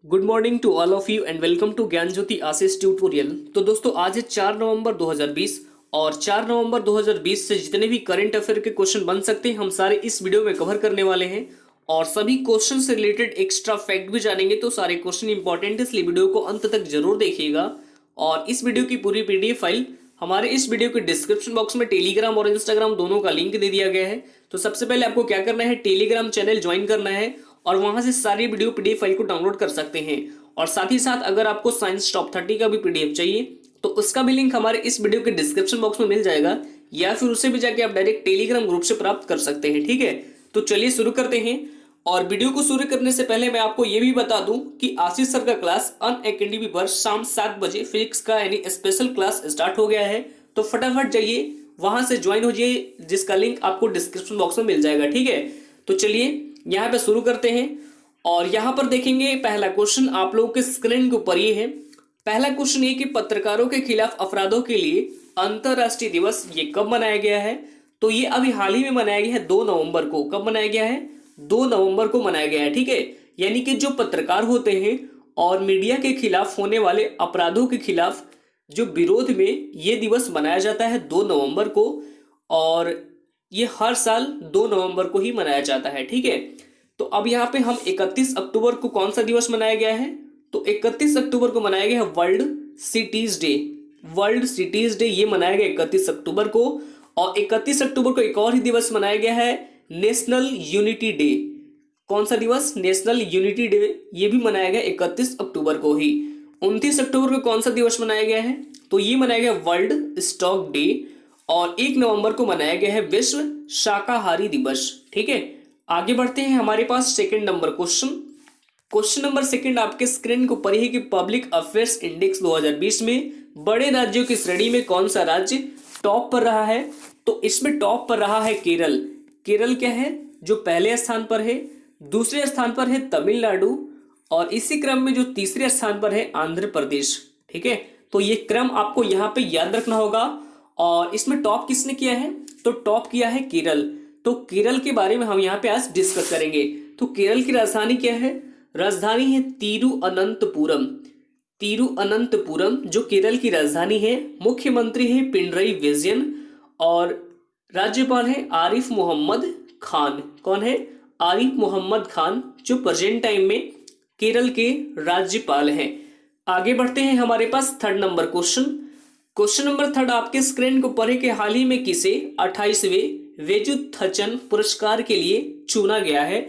Good morning to all of you and welcome to Gyan Jyoti Ashish tutorial. तो दोस्तों आज है 4 नवंबर 2020 और 4 नवंबर 2020 से जितने भी करंट अफेयर के क्वेश्चन बन सकते हैं हम सारे इस वीडियो में कवर करने वाले हैं और सभी क्वेश्चन से रिलेटेड एक्स्ट्रा फैक्ट भी जानेंगे। तो सारे क्वेश्चन इंपॉर्टेंट है, इसलिए वीडियो को अंत तक जरूर देखिएगा। और इस वीडियो की पूरी पीडीएफ फाइल हमारे इस वीडियो के डिस्क्रिप्शन बॉक्स में टेलीग्राम और इंस्टाग्राम दोनों का लिंक दे दिया गया है। तो सबसे पहले आपको क्या करना है, टेलीग्राम चैनल ज्वाइन करना है और वहां से सारी वीडियो पीडीएफ फाइल को डाउनलोड कर सकते हैं। और साथ ही साथ अगर आपको साइंस टॉप 30 का भी पीडीएफ चाहिए तो उसका भी लिंक हमारे इस वीडियो के डिस्क्रिप्शन बॉक्स में मिल जाएगा, या फिर उसे भी जाके आप डायरेक्ट टेलीग्राम ग्रुप से प्राप्त कर सकते हैं। ठीक है, तो चलिए शुरू करते हैं। और वीडियो को शुरू करने से पहले मैं आपको ये भी बता दूं कि आशीष सर का क्लास अनअकैडमी पर शाम 7 बजे फिजिक्स का यानी स्पेशल क्लास स्टार्ट हो गया है। तो फटाफट जाइए वहां से ज्वाइन हो जाइए, जिसका लिंक आपको डिस्क्रिप्शन बॉक्स में मिल जाएगा। ठीक है, तो चलिए यहाँ पे शुरू करते हैं। और यहाँ पर देखेंगे पहला क्वेश्चन आप लोगों के स्क्रीन के ऊपर ये है। पहला क्वेश्चन ये कि पत्रकारों के खिलाफ अपराधों के लिए अंतरराष्ट्रीय दिवस ये कब मनाया गया है? तो ये अभी हाल ही में मनाया गया है 2 नवंबर को। कब मनाया गया है? 2 नवंबर को मनाया गया है। ठीक है, यानी कि जो पत्रकार होते हैं और मीडिया के खिलाफ होने वाले अपराधों के खिलाफ जो विरोध में ये दिवस मनाया जाता है 2 नवंबर को, और ये हर साल 2 नवंबर को ही मनाया जाता है। ठीक है, तो अब यहाँ पे हम 31 अक्टूबर को कौन सा दिवस मनाया गया है? तो 31 अक्टूबर को मनाया गया है world cities day. World cities day ये मनाया गया 31 अक्टूबर को। और 31 अक्टूबर को एक और ही दिवस मनाया गया है, नेशनल यूनिटी डे। कौन सा दिवस? National unity day. ये भी मनाया गया 31 अक्टूबर को ही। 29 अक्टूबर को कौन सा दिवस मनाया गया है? तो ये मनाया गया वर्ल्ड स्टॉक डे। और 1 नवंबर को मनाया गया है विश्व शाकाहारी दिवस। ठीक है, आगे बढ़ते हैं। हमारे पास second number question number second आपके स्क्रीन के ऊपर ही कि पब्लिक अफेयर्स इंडेक्स 2020 में बड़े राज्यों की श्रेणी में कौन सा राज्य टॉप पर रहा है? तो इसमें टॉप पर रहा है केरल। केरल क्या है जो पहले स्थान पर है? दूसरे स्थान पर है तमिलनाडु और इसी क्रम में जो तीसरे स्थान पर है आंध्र प्रदेश। ठीक है, तो ये क्रम आपको यहाँ पे याद रखना होगा। और इसमें टॉप किसने किया है? तो टॉप किया है केरल। तो केरल के बारे में हम यहाँ पे आज डिस्कस करेंगे। तो केरल की राजधानी क्या है? राजधानी है तिरुअनंतपुरम। तिरुअनंतपुरम जो केरल की राजधानी है। मुख्यमंत्री है पिनरई विजयन और राज्यपाल है आरिफ मोहम्मद खान। कौन है? आरिफ मोहम्मद खान, जो प्रेजेंट टाइम में केरल के राज्यपाल हैं। आगे बढ़ते हैं। हमारे पास third number question number third आपके स्क्रीन को ऊपर है कि हाल ही में किसे 28वें वेजुथचन पुरस्कार के लिए चुना गया है?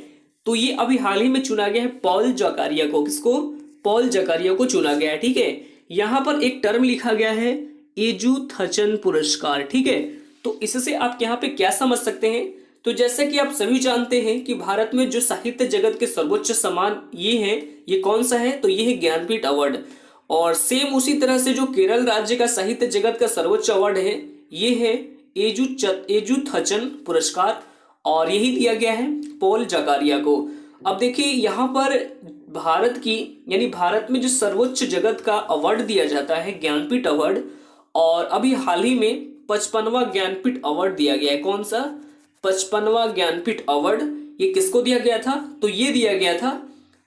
तो ये अभी हाल ही में चुना गया है पॉल जकारिया को। किसको? पॉल जकारिया को चुना गया है। ठीक है, यहां पर एक टर्म लिखा गया है एजुथचन पुरस्कार। ठीक है, तो इससे आप यहाँ पे क्या समझ सकते हैं? तो जैसे कि आप सभी जानते हैं कि भारत में जो साहित्य जगत के सर्वोच्च सम्मान ये है, ये कौन सा है? तो ये है ज्ञानपीठ अवार्ड। और सेम उसी तरह से जो केरल राज्य का साहित्य जगत का सर्वोच्च अवार्ड है ये है एजुथचन पुरस्कार, और यही दिया गया है पॉल जकारिया को। अब देखिए यहाँ पर भारत की यानी भारत में जो सर्वोच्च जगत का अवार्ड दिया जाता है ज्ञानपीठ अवार्ड, और अभी हाल ही में 55वां ज्ञानपीठ अवार्ड दिया गया है। कौन सा? 55वां ज्ञानपीठ अवार्ड। ये किसको दिया गया था? तो ये दिया गया था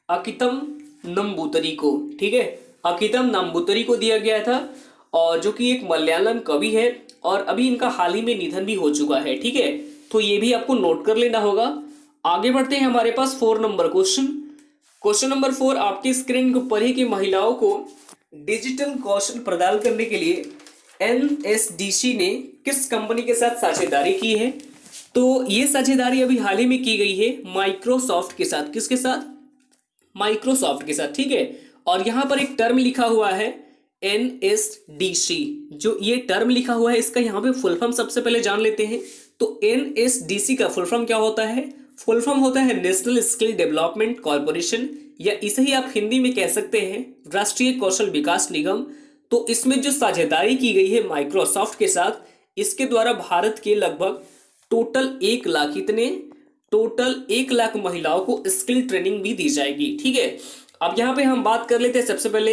अकितम नंबूतरी को। ठीक है, अकितम नंबूतरी को दिया गया था, और जो कि एक मलयालम कवि है और अभी इनका हाल ही में निधन भी हो चुका है। ठीक है, तो ये भी आपको नोट कर लेना होगा। आगे बढ़ते हैं। हमारे पास 4 नंबर क्वेश्चन नंबर 4 आपके स्क्रीन के ऊपर है कि महिलाओं को डिजिटल कौशल प्रदान करने के लिए एनएसडीसी ने किस कंपनी के साथ साझेदारी की है? तो ये साझेदारी अभी हाल ही में की गई है माइक्रोसॉफ्ट के साथ। किसके साथ? माइक्रोसॉफ्ट के साथ। ठीक है, और यहाँ पर एक टर्म लिखा हुआ है एनएसडीसी। जो ये टर्म लिखा हुआ है इसका यहाँ पे फुल फॉर्म सबसे पहले जान लेते हैं। तो एनएसडीसी का फुल फॉर्म क्या होता है? फुल फॉर्म होता है नेशनल स्किल डेवलपमेंट कॉर्पोरेशन, या इसे ही आप हिंदी में कह सकते हैं राष्ट्रीय कौशल विकास निगम। तो इसमें जो साझेदारी की गई है माइक्रोसॉफ्ट के साथ, इसके द्वारा भारत के लगभग टोटल 1 लाख टोटल 1 लाख महिलाओं को स्किल ट्रेनिंग भी दी जाएगी। ठीक है, अब यहाँ पे हम बात कर लेते हैं सबसे पहले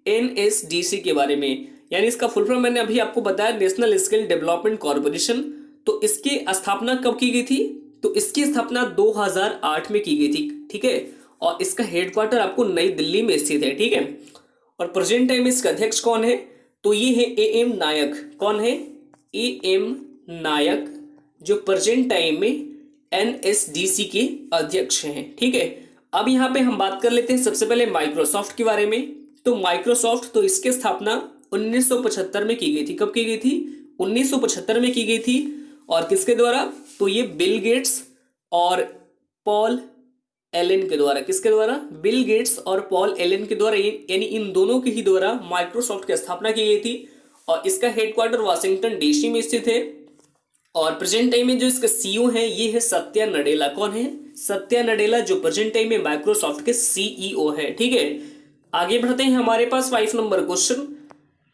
एनएसडीसी के बारे में, यानी इसका फुल फॉर्म मैंने अभी आपको बताया नेशनल स्किल डेवलपमेंट कॉर्पोरेशन। तो इसकी स्थापना कब की गई थी? तो इसकी स्थापना 2008 में की गई थी। ठीक है, और इसका हेडक्वार्टर आपको नई दिल्ली में स्थित है, ठीक है। और प्रेजेंट टाइम इसका अध्यक्ष कौन है, तो ये है ए एम नायक। कौन है, ए एम नायक, जो प्रेजेंट टाइम में एनएसडीसी के अध्यक्ष हैं, ठीक है। अब यहाँ पे हम बात कर लेते हैं सबसे पहले माइक्रोसॉफ्ट के बारे में। तो माइक्रोसॉफ्ट, तो इसकी स्थापना 1975 में की गई थी। कब की गई थी, 1975 में की गई थी। और किसके द्वारा, तो ये बिल गेट्स और पॉल एलन के द्वारा। किसके द्वारा, बिल गेट्स और पॉल एलन के द्वारा, यानी इन दोनों के ही द्वारा माइक्रोसॉफ्ट की स्थापना की गई थी। और इसका हेडक्वार्टर वाशिंगटन डीसी में स्थित है। और प्रेजेंट टाइम में जो इसका सीईओ है ये है सत्या नडेला। कौन है, सत्या नडेला, जो प्रेजेंट टाइम में माइक्रोसॉफ्ट के सीईओ है, ठीक है। आगे बढ़ते हैं, हमारे पास 5 नंबर क्वेश्चन।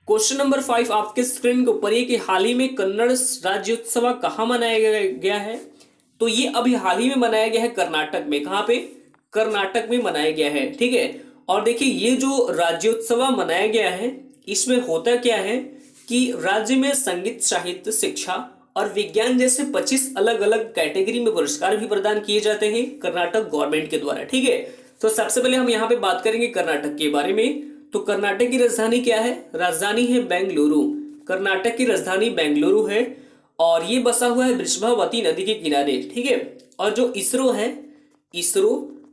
क्वेश्चन नंबर 5 आपके स्क्रीन के ऊपर, ये कि हाल ही में कन्नड़ राज्योत्सव कहाँ मनाया गया है, तो ये अभी हाल ही में मनाया गया है कर्नाटक में। कहाँ पे, कर्नाटक में मनाया गया है, ठीक है। और देखिए ये जो राज्योत्सव मनाया गया है, इसमें होता क्या है कि राज्य में संगीत, साहित्य, शिक्षा और विज्ञान जैसे 25 अलग अलग कैटेगरी में पुरस्कार भी प्रदान किए जाते हैं कर्नाटक गवर्नमेंट के द्वारा, ठीक है। तो सबसे पहले हम यहाँ पे बात करेंगे कर्नाटक के बारे में। तो कर्नाटक की राजधानी क्या है, राजधानी है बेंगलुरु। कर्नाटक की राजधानी बेंगलुरु है और ये बसा हुआ है वृषभावती नदी के किनारे, ठीक है। और जो इसरो है, इसरो,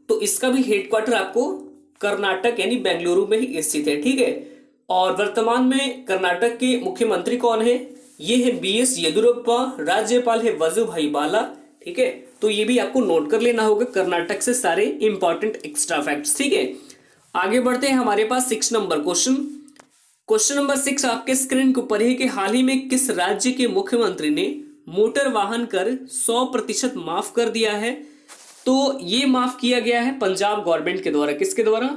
तो इसका भी हेडक्वार्टर आपको कर्नाटक यानी बेंगलुरु में ही स्थित है, ठीक है। और वर्तमान में कर्नाटक के मुख्यमंत्री कौन है, ये है बीएस येदियुरप्पा। राज्यपाल है वजुभाई वाला, ठीक है। तो ये भी आपको नोट कर लेना होगा कर्नाटक से सारे इंपॉर्टेंट एक्स्ट्रा फैक्ट्स, ठीक है। आगे बढ़ते हैं, हमारे पास 6 नंबर क्वेश्चन। क्वेश्चन नंबर 6 आपके स्क्रीन के ऊपर है कि हाल ही में किस राज्य के मुख्यमंत्री ने मोटर वाहन कर 100% माफ कर दिया है, तो ये माफ किया गया है पंजाब गवर्नमेंट के द्वारा। किसके द्वारा,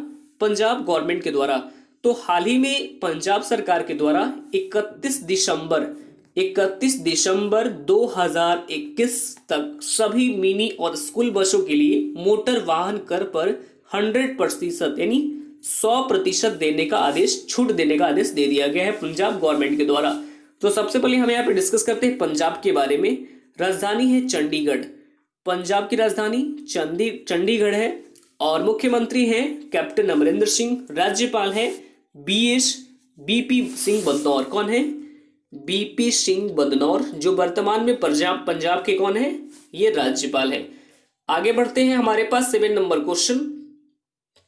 पंजाब गवर्नमेंट के द्वारा। तो हाल ही में पंजाब सरकार के द्वारा 31 दिसंबर 2021 तक सभी मिनी और स्कूल बसों के लिए मोटर वाहन कर पर 100% यानी 100% देने का आदेश, छूट देने का आदेश दे दिया गया है पंजाब गवर्नमेंट के द्वारा। तो सबसे पहले हम यहाँ पे डिस्कस करते हैं पंजाब के बारे में। राजधानी है चंडीगढ़, पंजाब की राजधानी चंडीगढ़ है। और मुख्यमंत्री हैं कैप्टन अमरिंदर सिंह। राज्यपाल है बीपी सिंह बदनौर। कौन है, बीपी सिंह बदनौर, जो वर्तमान में पंजाब के कौन है, ये राज्यपाल है। आगे बढ़ते हैं, हमारे पास 7 नंबर क्वेश्चन।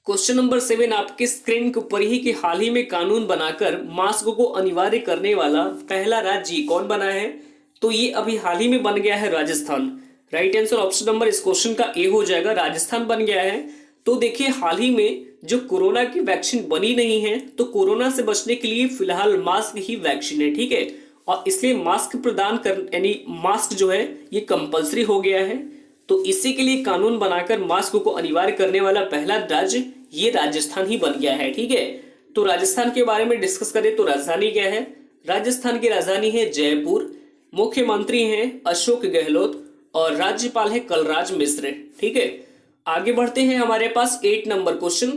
क्वेश्चन नंबर 7 आपके स्क्रीन के ऊपर ही कि हाल ही में कानून बनाकर मास्क को अनिवार्य करने वाला पहला राज्य कौन बना है, तो ये अभी हाल ही में बन गया है Rajasthan. Right answer option number इस क्वेश्चन का ए हो जाएगा, राजस्थान बन गया है। तो देखिए हाल ही में जो कोरोना की वैक्सीन बनी नहीं है, तो कोरोना से बचने के लिए फिलहाल मास्क ही वैक्सीन है, ठीक है। और इसलिए मास्क प्रदान कर, यानी मास्क जो है ये कंपलसरी हो गया है। तो इसी के लिए कानून बनाकर मास्क को अनिवार्य करने वाला पहला राज्य ये राजस्थान ही बन गया है, ठीक है। तो राजस्थान के बारे में डिस्कस करें तो राजधानी क्या है, राजस्थान की राजधानी है जयपुर। मुख्यमंत्री हैं अशोक गहलोत और राज्यपाल है कलराज मिश्र, ठीक है। आगे बढ़ते हैं, हमारे पास 8 नंबर क्वेश्चन।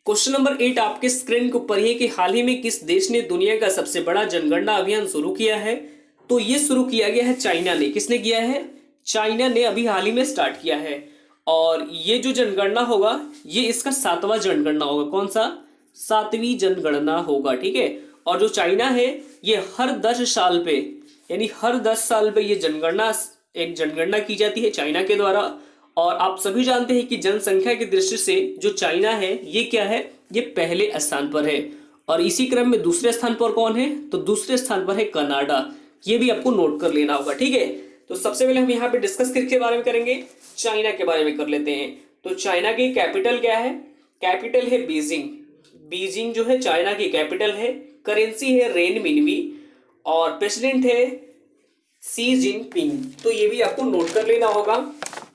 क्वेश्चन नंबर 8 आपके स्क्रीन के ऊपर है कि हाल ही में किस देश ने दुनिया का सबसे बड़ा जनगणना अभियान शुरू किया है, तो ये शुरू किया गया है चाइना ने। किसने किया है, चाइना ने अभी हाल ही में स्टार्ट किया है। और ये जो जनगणना होगा ये इसका 7वां जनगणना होगा। कौन सा, 7वीं जनगणना होगा, ठीक है। और जो चाइना है ये हर 10 साल पे, यानी हर 10 साल पे ये जनगणना की जाती है चाइना के द्वारा। और आप सभी जानते हैं कि जनसंख्या की दृष्टि से जो चाइना है ये क्या है, ये पहले स्थान पर है। और इसी क्रम में दूसरे स्थान पर कौन है, तो दूसरे स्थान पर है कनाडा। ये भी आपको नोट कर लेना होगा, ठीक है। तो सबसे पहले हम यहाँ पे डिस्कस किसके बारे में करेंगे, चाइना के बारे में कर लेते हैं। तो चाइना की कैपिटल क्या है, कैपिटल है बीजिंग। बीजिंग जो है चाइना की कैपिटल है। करेंसी है रेनमिनवी और प्रेसिडेंट है सी जिनपिंग। तो ये भी आपको नोट कर लेना होगा।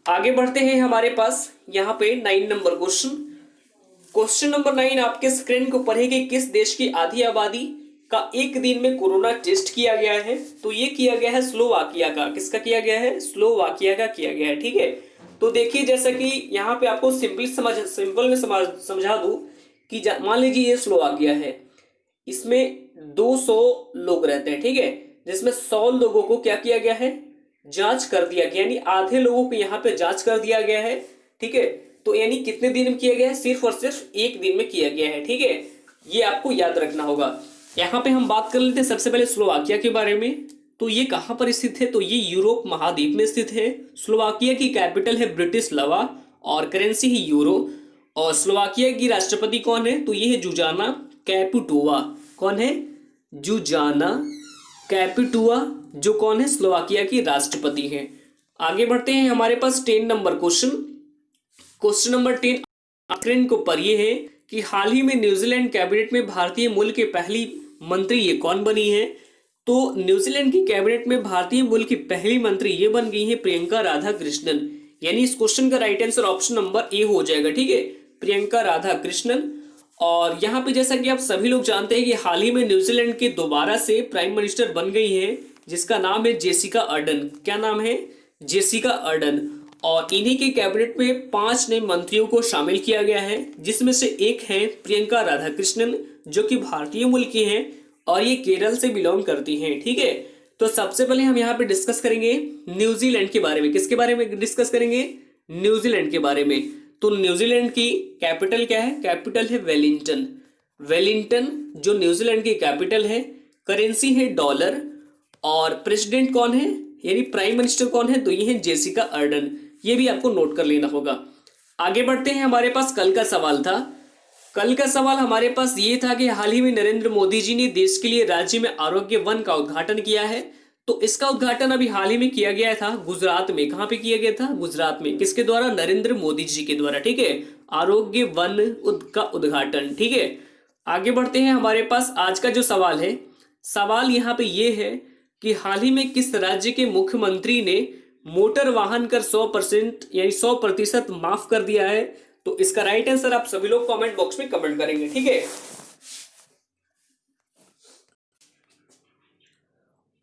आगे बढ़ते हैं, हमारे पास यहाँ पे 9 नंबर क्वेश्चन। क्वेश्चन नंबर 9 आपके स्क्रीन को पढ़ेगी, किस देश की आधी आबादी का एक दिन में कोरोना टेस्ट किया गया है, तो ये किया गया है स्लोवाकिया का। किसका किया गया है, स्लोवाकिया का किया गया है, ठीक है। तो देखिए जैसा कि यहाँ पे आपको सिंपल में समझा दूं कि मान लीजिए ये स्लोवाकिया है, इसमें 200 लोग रहते हैं, ठीक है, जिसमें 100 लोगों को क्या किया गया है, जांच कर दिया गया, यानी आधे लोगों को यहाँ पे जांच कर दिया गया है, ठीक है। तो यानी कितने दिन में किया गया है? सिर्फ और सिर्फ एक दिन में किया गया है। ठीक है, ये आपको याद रखना होगा। यहाँ पे हम बात कर लेते हैं सबसे पहले स्लोवाकिया के बारे में। तो ये कहाँ पर स्थित है? तो ये यूरोप महाद्वीप में स्थित है। स्लोवाकिया की कैपिटल है ब्रिटिस्लावा और करेंसी है यूरो। और स्लोवाकिया की राष्ट्रपति कौन है? तो ये है जुजाना कैपिटोवा। कौन है? जुजाना कैपिटोवा, जो कौन है? स्लोवाकिया की राष्ट्रपति है। आगे बढ़ते हैं, हमारे पास 10 नंबर क्वेश्चन नंबर 10 आखिर को पर ये है कि हाल ही में न्यूजीलैंड कैबिनेट में भारतीय मूल की पहली मंत्री ये कौन बनी है? तो न्यूजीलैंड की कैबिनेट में भारतीय मूल की पहली मंत्री ये बन गई है प्रियंका राधा कृष्णन। यानी इस क्वेश्चन का right answer option number A हो जाएगा। ठीक है, प्रियंका राधा कृष्णन। और यहाँ पे जैसा कि आप सभी लोग जानते हैं कि हाल ही में न्यूजीलैंड के दोबारा से प्राइम मिनिस्टर बन गई है, जिसका नाम है जेसिका अर्डन। क्या नाम है? Jessica Ardern. और इन्हीं के कैबिनेट में 5 नए मंत्रियों को शामिल किया गया है, जिसमें से एक है प्रियंका राधा कृष्णन, जो कि भारतीय मूल की हैं और ये केरल से बिलोंग करती हैं। ठीक है, तो सबसे पहले हम यहाँ पे डिस्कस करेंगे न्यूजीलैंड के बारे में। किसके बारे में डिस्कस करेंगे? न्यूजीलैंड के बारे में। तो न्यूजीलैंड की कैपिटल क्या है? कैपिटल है वेलिंगटन। वेलिंगटन जो न्यूजीलैंड की कैपिटल है। करेंसी है डॉलर। और प्रेसिडेंट कौन है, यानी प्राइम मिनिस्टर कौन है? तो ये है जेसिका अर्डन। ये भी आपको नोट कर लेना होगा। आगे बढ़ते हैं, हमारे पास कल का सवाल था। कल का सवाल हमारे पास ये था कि हाल ही में नरेंद्र मोदी जी ने देश के लिए राज्य में आरोग्य वन का उद्घाटन किया है। तो इसका उद्घाटन अभी हाल ही में किया गया था गुजरात में। कहाँ पे किया गया था? गुजरात में। किसके द्वारा? नरेंद्र मोदी जी के द्वारा। ठीक है, आरोग्य वन का उद्घाटन। ठीक है, आगे बढ़ते हैं, हमारे पास आज का जो सवाल है, सवाल यहाँ पे ये है कि हाल ही में किस राज्य के मुख्यमंत्री ने मोटर वाहन कर 100% यानी 100% माफ कर दिया है? तो इसका राइट आंसर आप सभी लोग कमेंट बॉक्स में कमेंट करेंगे। ठीक है,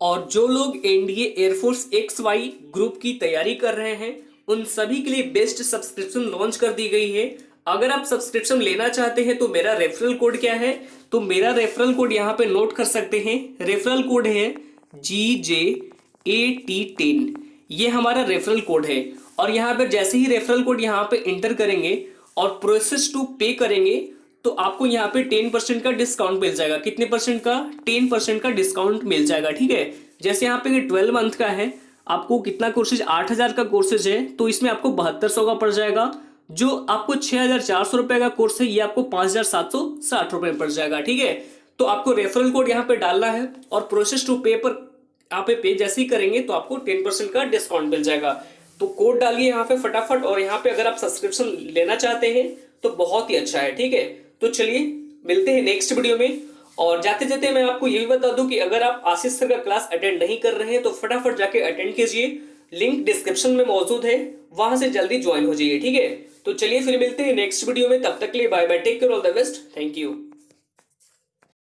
और जो लोग एनडीए एयरफोर्स XY ग्रुप की तैयारी कर रहे हैं, उन सभी के लिए बेस्ट सब्सक्रिप्शन लॉन्च कर दी गई है। अगर आप सब्सक्रिप्शन लेना चाहते हैं तो मेरा रेफरल कोड क्या है? तो मेरा रेफरल कोड यहाँ पे नोट कर सकते हैं। रेफरल कोड है GJAT10। ये हमारा रेफरल कोड है। और यहाँ पर जैसे ही रेफरल कोड यहाँ पे एंटर करेंगे और प्रोसेस टू पे करेंगे तो आपको यहाँ पे 10% का डिस्काउंट मिल जाएगा। कितने परसेंट का? 10% का डिस्काउंट मिल जाएगा। ठीक है, जैसे यहाँ पे 12 मंथ का है, आपको कितना कोर्सेज? 8000 का कोर्सेज है, तो इसमें आपको 7200 का पड़ जाएगा। जो आपको 6400 रुपए का कोर्स है, ये आपको 5760 रुपए में पड़ जाएगा। ठीक है, तो आपको रेफरल कोड यहाँ पे डालना है और प्रोसेस टू पे पर आप पे जैसे ही करेंगे तो आपको 10% का डिस्काउंट मिल जाएगा। तो कोड डालिए यहाँ पे फटाफट। और यहाँ पे अगर आप सब्सक्रिप्शन लेना चाहते हैं तो बहुत ही अच्छा है। ठीक है, तो चलिए मिलते हैं नेक्स्ट वीडियो में। और जाते जाते मैं आपको ये भी बता दूं कि अगर आप आशीष सर का क्लास अटेंड नहीं कर रहे हैं तो फटाफट जाके अटेंड कीजिए। लिंक डिस्क्रिप्शन में मौजूद है, वहां से जल्दी ज्वाइन हो जाइए। ठीक है, तो चलिए फिर मिलते हैं नेक्स्ट वीडियो में। तब तक के लिए bye bye, take care, all the best, thank you.